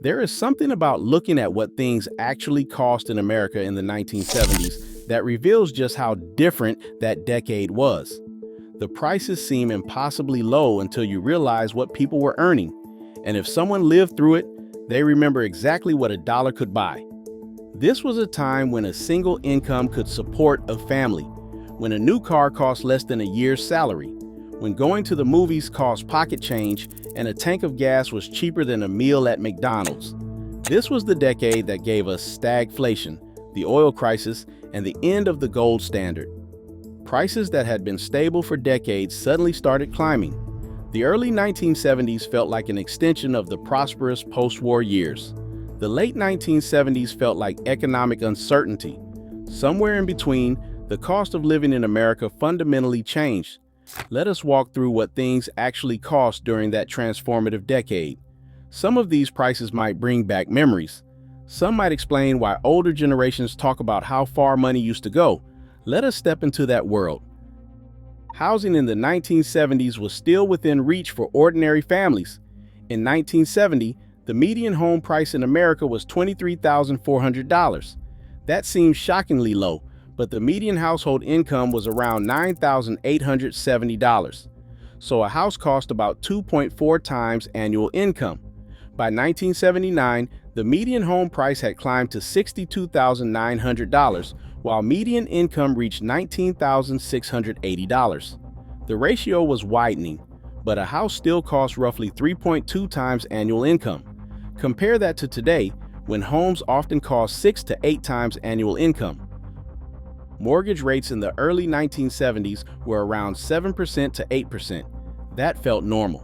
There is something about looking at what things actually cost in America in the 1970s that reveals just how different that decade was. The prices seem impossibly low until you realize what people were earning. And if someone lived through it, they remember exactly what a dollar could buy. This was a time when a single income could support a family, when a new car cost less than a year's salary, when going to the movies cost pocket change and a tank of gas was cheaper than a meal at McDonald's. This was the decade that gave us stagflation, the oil crisis, and the end of the gold standard. Prices that had been stable for decades suddenly started climbing. The early 1970s felt like an extension of the prosperous post-war years. The late 1970s felt like economic uncertainty. Somewhere in between, the cost of living in America fundamentally changed. Let us walk through what things actually cost during that transformative decade. Some of these prices might bring back memories. Some might explain why older generations talk about how far money used to go. Let us step into that world. Housing in the 1970s was still within reach for ordinary families. In 1970, the median home price in America was $23,400. That seems shockingly low, but the median household income was around $9,870. So a house cost about 2.4 times annual income. By 1979, the median home price had climbed to $62,900, while median income reached $19,680. The ratio was widening, but a house still costs roughly 3.2 times annual income. Compare that to today, when homes often cost 6 to 8 times annual income. Mortgage rates in the early 1970s were around 7% to 8%. That felt normal.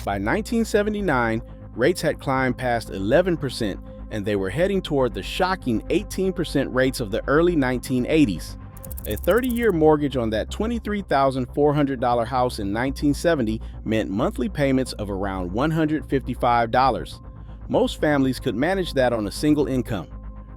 By 1979, rates had climbed past 11%, and they were heading toward the shocking 18% rates of the early 1980s. A 30-year mortgage on that $23,400 house in 1970 meant monthly payments of around $155. Most families could manage that on a single income.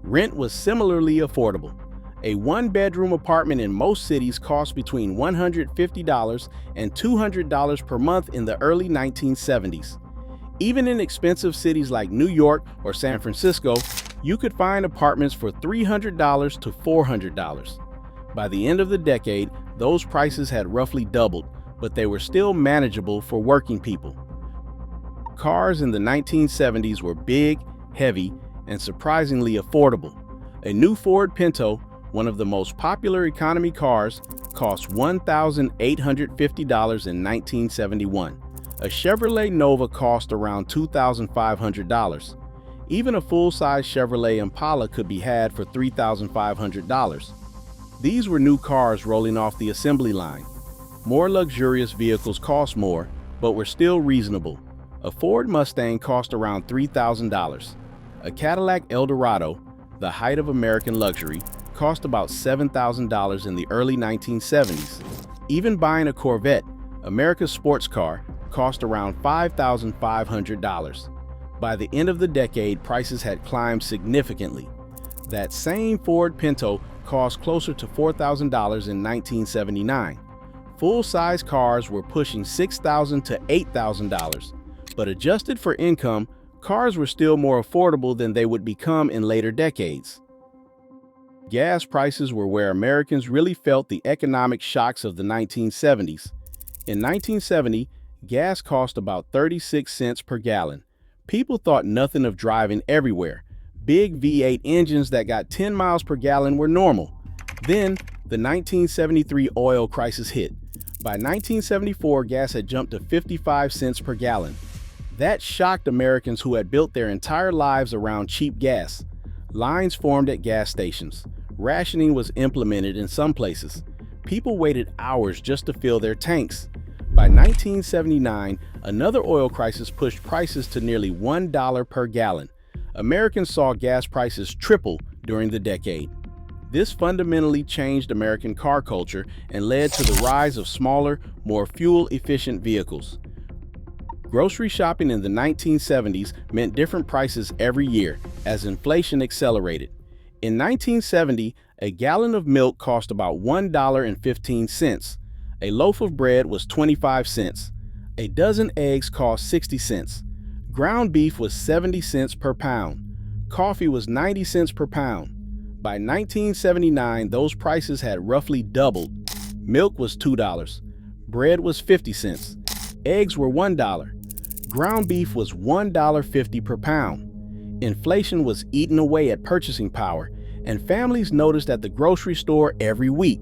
Rent was similarly affordable. A one-bedroom apartment in most cities cost between $150 and $200 per month in the early 1970s. Even in expensive cities like New York or San Francisco, you could find apartments for $300 to $400. By the end of the decade, those prices had roughly doubled, but they were still manageable for working people. Cars in the 1970s were big, heavy, and surprisingly affordable. A new Ford Pinto, one of the most popular economy cars, cost $1,850 in 1971. A Chevrolet Nova cost around $2,500. Even a full-size Chevrolet Impala could be had for $3,500. These were new cars rolling off the assembly line. More luxurious vehicles cost more, but were still reasonable. A Ford Mustang cost around $3,000. A Cadillac Eldorado, the height of American luxury, cost about $7,000 in the early 1970s. Even buying a Corvette, America's sports car, cost around $5,500. By the end of the decade, prices had climbed significantly. That same Ford Pinto cost closer to $4,000 in 1979. Full-size cars were pushing $6,000 to $8,000, but adjusted for income, cars were still more affordable than they would become in later decades. Gas prices were where Americans really felt the economic shocks of the 1970s. In 1970, gas cost about 36 cents per gallon. People thought nothing of driving everywhere. Big V8 engines that got 10 miles per gallon were normal. Then, the 1973 oil crisis hit. By 1974, gas had jumped to 55 cents per gallon. That shocked Americans who had built their entire lives around cheap gas. Lines formed at gas stations. Rationing was implemented in some places. People waited hours just to fill their tanks. By 1979, another oil crisis pushed prices to nearly $1 per gallon. Americans saw gas prices triple during the decade. This fundamentally changed American car culture and led to the rise of smaller, more fuel-efficient vehicles. Grocery shopping in the 1970s meant different prices every year as inflation accelerated. In 1970, a gallon of milk cost about $1.15. A loaf of bread was 25 cents. A dozen eggs cost 60 cents. Ground beef was 70 cents per pound. Coffee was 90 cents per pound. By 1979, those prices had roughly doubled. Milk was $2. Bread was 50 cents. Eggs were $1. Ground beef was $1.50 per pound. Inflation was eating away at purchasing power, and families noticed at the grocery store every week.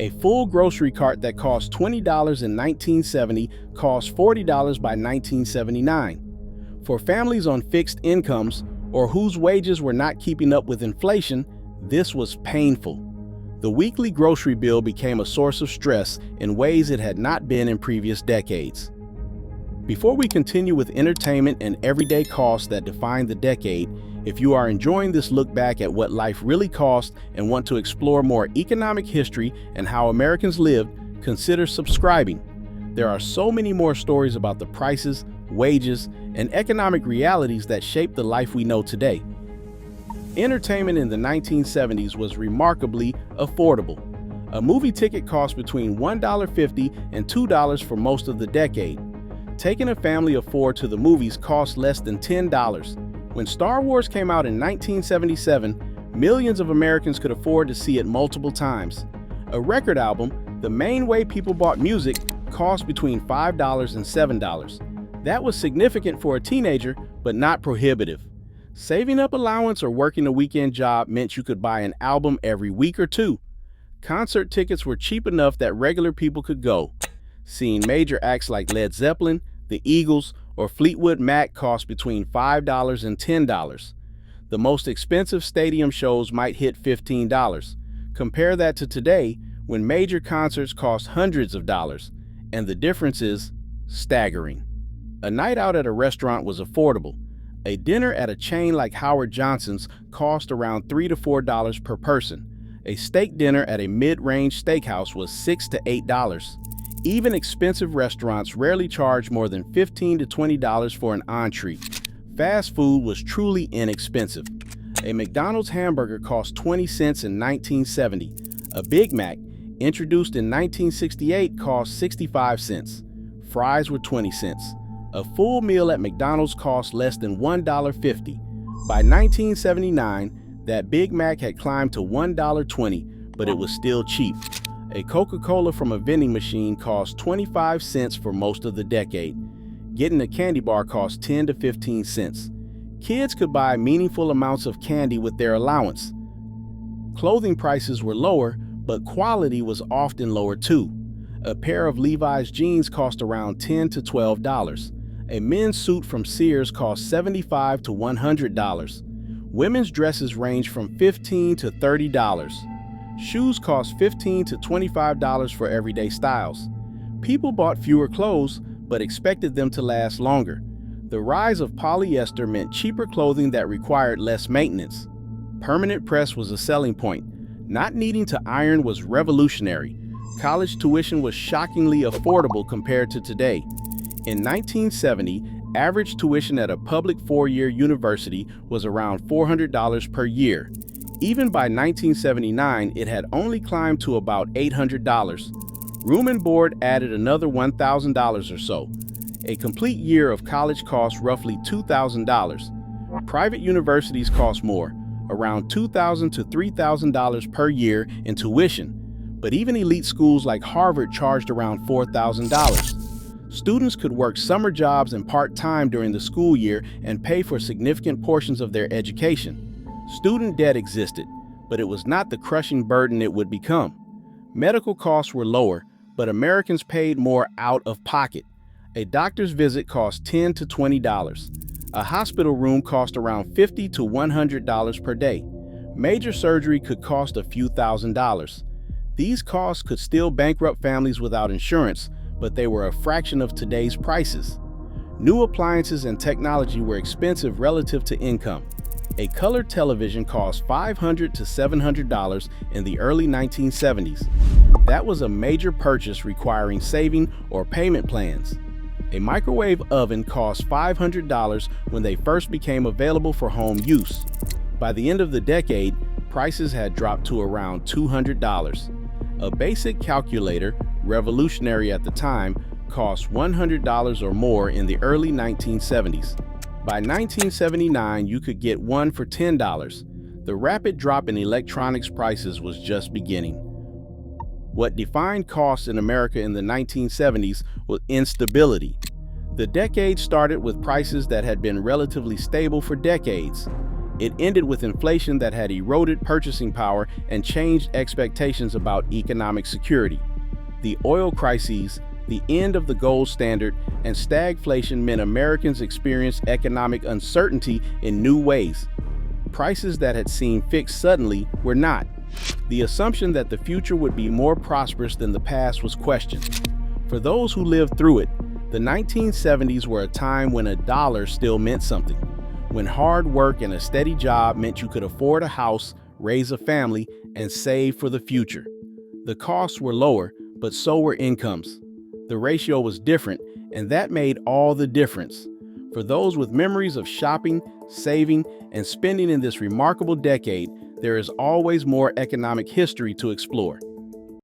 A full grocery cart that cost $20 in 1970 cost $40 by 1979. For families on fixed incomes or whose wages were not keeping up with inflation, this was painful. The weekly grocery bill became a source of stress in ways it had not been in previous decades. Before we continue with entertainment and everyday costs that define the decade, if you are enjoying this look back at what life really cost and want to explore more economic history and how Americans lived, consider subscribing. There are so many more stories about the prices, wages, and economic realities that shape the life we know today. Entertainment in the 1970s was remarkably affordable. A movie ticket cost between $1.50 and $2 for most of the decade. Taking a family of four to the movies cost less than $10. When Star Wars came out in 1977, millions of Americans could afford to see it multiple times. A record album, the main way people bought music, cost between $5 and $7. That was significant for a teenager, but not prohibitive. Saving up allowance or working a weekend job meant you could buy an album every week or two. Concert tickets were cheap enough that regular people could go. Seeing major acts like Led Zeppelin, the Eagles, or Fleetwood Mac cost between $5 and $10. The most expensive stadium shows might hit $15. Compare that to today, when major concerts cost hundreds of dollars, and the difference is staggering. A night out at a restaurant was affordable. A dinner at a chain like Howard Johnson's cost around $3 to $4 per person. A steak dinner at a mid-range steakhouse was $6 to $8. Even expensive restaurants rarely charge more than $15 to $20 for an entree. Fast food was truly inexpensive. A McDonald's hamburger cost 20 cents in 1970. A Big Mac, introduced in 1968, cost 65 cents. Fries were 20 cents. A full meal at McDonald's cost less than $1.50. By 1979, that Big Mac had climbed to $1.20, but it was still cheap. A Coca-Cola from a vending machine cost 25 cents for most of the decade. Getting a candy bar cost 10 to 15 cents. Kids could buy meaningful amounts of candy with their allowance. Clothing prices were lower, but quality was often lower too. A pair of Levi's jeans cost around $10 to $12. A men's suit from Sears cost $75 to $100. Women's dresses range from $15 to $30. Shoes cost $15 to $25 for everyday styles. People bought fewer clothes, but expected them to last longer. The rise of polyester meant cheaper clothing that required less maintenance. Permanent press was a selling point. Not needing to iron was revolutionary. College tuition was shockingly affordable compared to today. In 1970, average tuition at a public four-year university was around $400 per year. Even by 1979, it had only climbed to about $800. Room and board added another $1,000 or so. A complete year of college cost roughly $2,000. Private universities cost more, around $2,000 to $3,000 per year in tuition, but even elite schools like Harvard charged around $4,000. Students could work summer jobs and part-time during the school year and pay for significant portions of their education. Student debt existed, but it was not the crushing burden it would become. Medical costs were lower, but Americans paid more out of pocket. A doctor's visit cost $10 to $20. A hospital room cost around $50 to $100 per day. Major surgery could cost a few $1,000s. These costs could still bankrupt families without insurance, but they were a fraction of today's prices. New appliances and technology were expensive relative to income. A color television cost $500 to $700 in the early 1970s. That was a major purchase requiring saving or payment plans. A microwave oven cost $500 when they first became available for home use. By the end of the decade, prices had dropped to around $200. A basic calculator, revolutionary at the time, cost $100 or more in the early 1970s. By 1979, you could get one for $10. The rapid drop in electronics prices was just beginning. What defined costs in America in the 1970s was instability. The decade started with prices that had been relatively stable for decades. It ended with inflation that had eroded purchasing power and changed expectations about economic security. The oil crises, the end of the gold standard, and stagflation meant Americans experienced economic uncertainty in new ways. Prices that had seemed fixed suddenly were not. The assumption that the future would be more prosperous than the past was questioned. For those who lived through it, the 1970s were a time when a dollar still meant something, when hard work and a steady job meant you could afford a house, raise a family, and save for the future. The costs were lower, but so were incomes. The ratio was different, and that made all the difference. For those with memories of shopping, saving, and spending in this remarkable decade, there is always more economic history to explore.